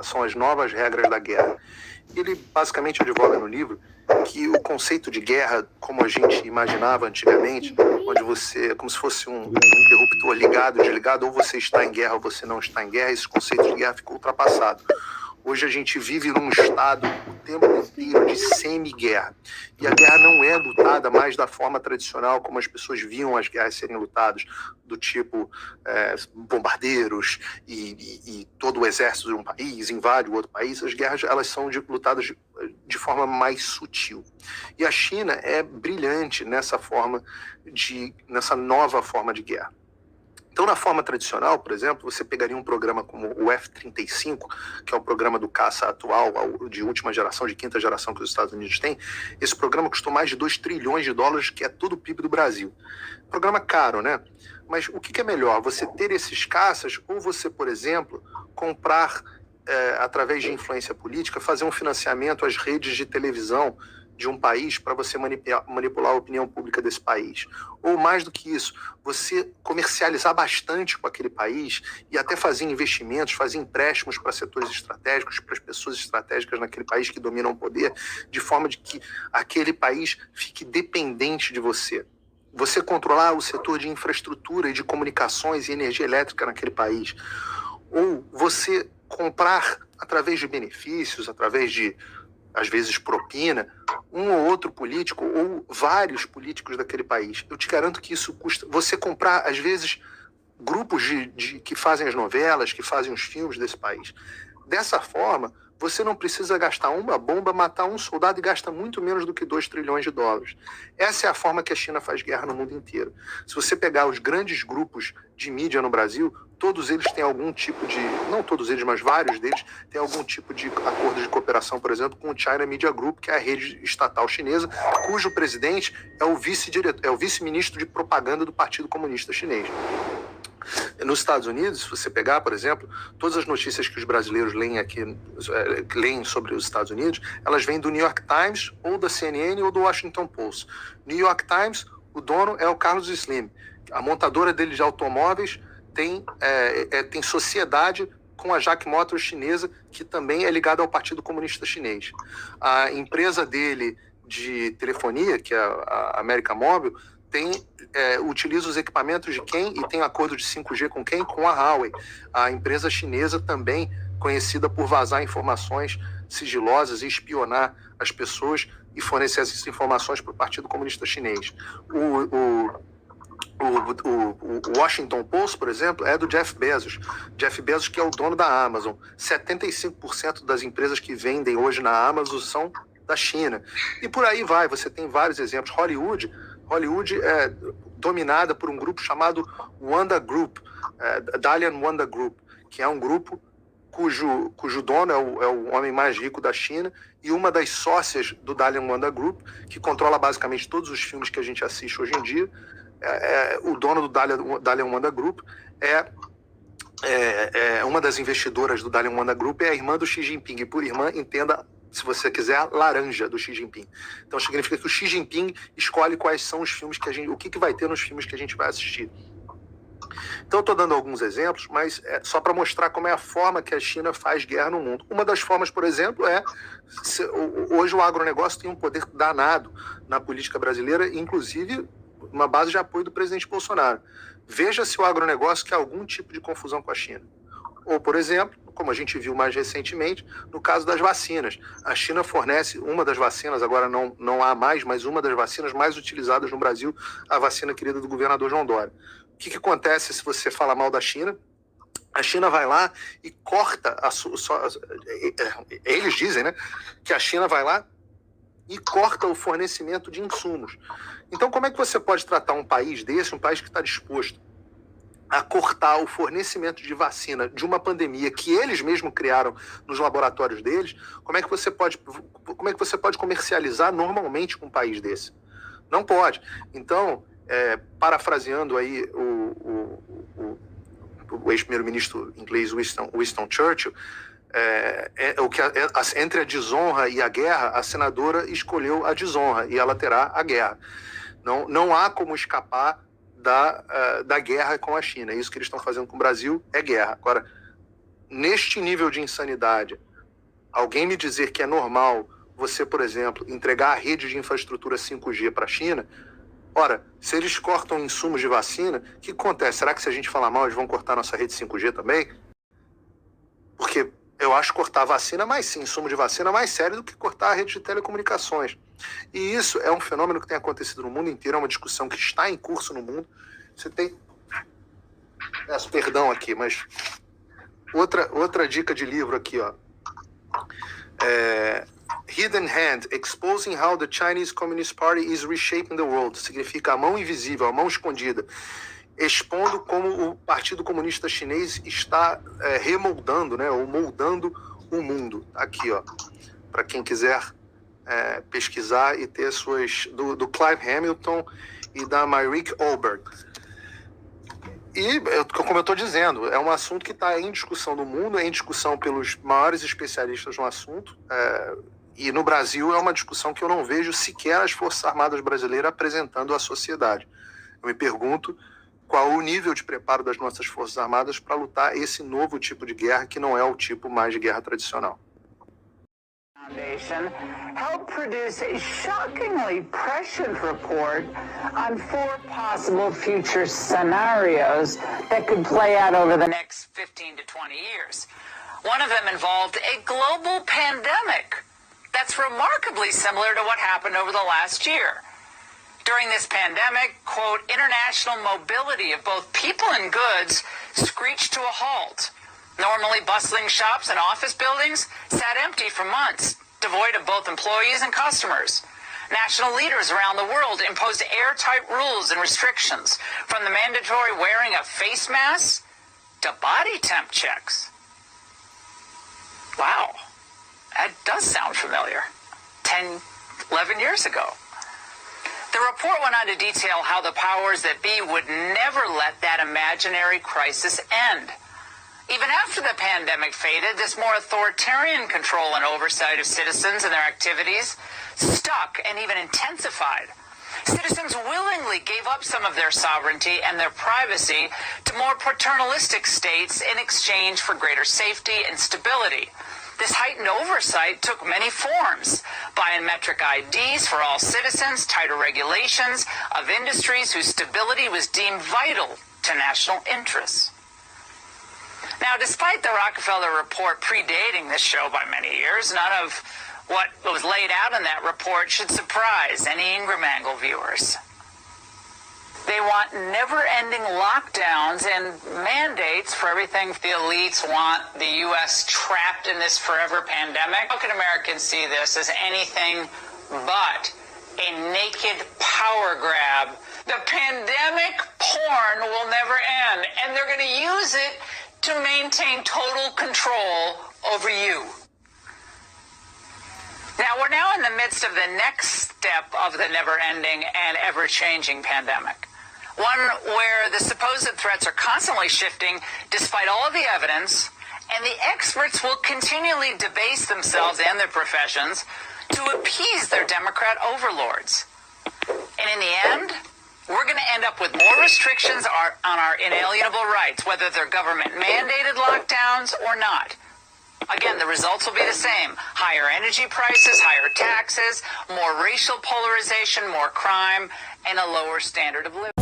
são as novas regras da guerra. Ele basicamente advoga no livro que o conceito de guerra, como a gente imaginava antigamente, onde você, como se fosse um interruptor ligado, desligado, ou você está em guerra ou você não está em guerra, esse conceito de guerra ficou ultrapassado. Hoje a gente vive num estado o tempo inteiro de semi-guerra. E a guerra não é lutada mais da forma tradicional como as pessoas viam as guerras serem lutadas, do tipo bombardeiros e todo o exército de um país invade o outro país. As guerras elas são lutadas de forma mais sutil. E a China é brilhante nessa nova forma de guerra. Então, na forma tradicional, por exemplo, você pegaria um programa como o F-35, que é o programa do caça atual, de última geração, de quinta geração que os Estados Unidos têm. Esse programa custou mais de 2 trilhões de dólares, que é todo o PIB do Brasil. Programa caro, né? Mas o que é melhor? Você ter esses caças ou você, por exemplo, comprar, através de influência política, fazer um financiamento às redes de televisão de um país para você manipular a opinião pública desse país. Ou mais do que isso, você comercializar bastante com aquele país e até fazer investimentos, fazer empréstimos para setores estratégicos, para as pessoas estratégicas naquele país que dominam o poder, de forma de que aquele país fique dependente de você. Você controlar o setor de infraestrutura e de comunicações e energia elétrica naquele país. Ou você comprar através de benefícios, através de, às vezes, propina, um ou outro político ou vários políticos daquele país. Eu te garanto que isso custa. Você comprar, às vezes, grupos que fazem as novelas, que fazem os filmes desse país. Dessa forma, você não precisa gastar uma bomba, matar um soldado e gasta muito menos do que 2 trilhões de dólares. Essa é a forma que a China faz guerra no mundo inteiro. Se você pegar os grandes grupos de mídia no Brasil, todos eles têm algum tipo de, não todos eles, mas vários deles, têm algum tipo de acordo de cooperação, por exemplo, com o China Media Group, que é a rede estatal chinesa, cujo presidente é o vice-ministro de propaganda do Partido Comunista Chinês. Nos Estados Unidos, se você pegar, por exemplo, todas as notícias que os brasileiros leem sobre os Estados Unidos, elas vêm do New York Times, ou da CNN, ou do Washington Post. New York Times, o dono é o Carlos Slim. A montadora dele de automóveis tem sociedade com a Jack Motors chinesa, que também é ligada ao Partido Comunista Chinês. A empresa dele de telefonia, que é a América Móvel, utiliza os equipamentos de quem e tem acordo de 5G com quem? Com a Huawei, a empresa chinesa também conhecida por vazar informações sigilosas e espionar as pessoas e fornecer essas informações para o Partido Comunista Chinês. O Washington Post, por exemplo, é do Jeff Bezos. Jeff Bezos, que é o dono da Amazon. 75% das empresas que vendem hoje na Amazon são da China. E por aí vai, você tem vários exemplos. Hollywood é dominada por um grupo chamado Wanda Group, Dalian Wanda Group, que é um grupo cujo dono é o homem mais rico da China e uma das sócias do Dalian Wanda Group, que controla basicamente todos os filmes que a gente assiste hoje em dia. O dono do Dalian Wanda Group uma das investidoras do Dalian Wanda Group é a irmã do Xi Jinping, e por irmã, entenda, se você quiser, a laranja do Xi Jinping. Então significa que o Xi Jinping escolhe quais são os filmes o que vai ter nos filmes que a gente vai assistir. Então eu estou dando alguns exemplos, mas só para mostrar como é a forma que a China faz guerra no mundo. Uma das formas, por exemplo, hoje o agronegócio tem um poder danado na política brasileira, inclusive uma base de apoio do presidente Bolsonaro. Veja se o agronegócio quer algum tipo de confusão com a China. Ou, por exemplo, como a gente viu mais recentemente, no caso das vacinas. A China fornece uma das vacinas, agora não há mais, mas uma das vacinas mais utilizadas no Brasil, a vacina querida do governador João Dória. O que acontece se você fala mal da China? A China vai lá e corta eles dizem, né, que a China vai lá e corta o fornecimento de insumos. Então, como é que você pode tratar um país desse, um país que está disposto a cortar o fornecimento de vacina de uma pandemia que eles mesmos criaram nos laboratórios deles? Como é que você pode comercializar normalmente com um país desse? Não pode. Então, parafraseando aí o ex-primeiro-ministro inglês Winston Churchill, entre a desonra e a guerra, a senadora escolheu a desonra e ela terá a guerra. Não há como escapar da guerra com a China. Isso que eles estão fazendo com o Brasil é guerra. Agora, neste nível de insanidade, alguém me dizer que é normal você, por exemplo, entregar a rede de infraestrutura 5G para a China, ora, se eles cortam insumos de vacina, o que acontece? Será que se a gente falar mal, eles vão cortar nossa rede 5G também? Porque eu acho cortar a vacina insumo de vacina mais sério do que cortar a rede de telecomunicações. E isso é um fenômeno que tem acontecido no mundo inteiro, é uma discussão que está em curso no mundo. Você tem... Peço perdão aqui, mas... Outra dica de livro aqui, ó. Hidden Hand, Exposing How the Chinese Communist Party is Reshaping the World. Significa a mão invisível, a mão escondida. Expondo como o Partido Comunista Chinês está remoldando, né, ou moldando o mundo. Aqui, ó, para quem quiser pesquisar e ter suas... Do Clive Hamilton e da Myrick Olberg. E, como eu estou dizendo, é um assunto que está em discussão no mundo, é em discussão pelos maiores especialistas no assunto, e no Brasil é uma discussão que eu não vejo sequer as Forças Armadas brasileiras apresentando à sociedade. Eu me pergunto qual o nível de preparo das nossas Forças Armadas para lutar esse novo tipo de guerra, que não é o tipo mais de guerra tradicional. Foundation helped produce a shockingly prescient report on 4 possible future scenarios that could play out over the next 15 to 20 years. One of them involved a global pandemic that's remarkably similar to what happened over the last year. During this pandemic, quote, international mobility of both people and goods screeched to a halt. Normally bustling shops and office buildings sat empty for months, devoid of both employees and customers. National leaders around the world imposed airtight rules and restrictions, from the mandatory wearing of face masks to body temp checks. Wow, that does sound familiar. 10, 11 years ago. The report went on to detail how the powers that be would never let that imaginary crisis end. Even after the pandemic faded, this more authoritarian control and oversight of citizens and their activities stuck and even intensified. Citizens willingly gave up some of their sovereignty and their privacy to more paternalistic states in exchange for greater safety and stability. This heightened oversight took many forms: biometric IDs for all citizens, tighter regulations of industries whose stability was deemed vital to national interests. Now, despite the Rockefeller report predating this show by many years, none of what was laid out in that report should surprise any Ingram Angle viewers. They want never-ending lockdowns and mandates for everything. The elites want the U.S. trapped in this forever pandemic. How can Americans see this as anything but a naked power grab? The pandemic porn will never end, and they're going to use it to maintain total control over you. Now, we're now in the midst of the next step of the never-ending and ever-changing pandemic. One where the supposed threats are constantly shifting despite all of the evidence, and the experts will continually debase themselves and their professions to appease their Democrat overlords. And in the end, we're going to end up with more restrictions on our inalienable rights, whether they're government-mandated lockdowns or not. Again, the results will be the same: higher energy prices, higher taxes, more racial polarization, more crime, and a lower standard of living.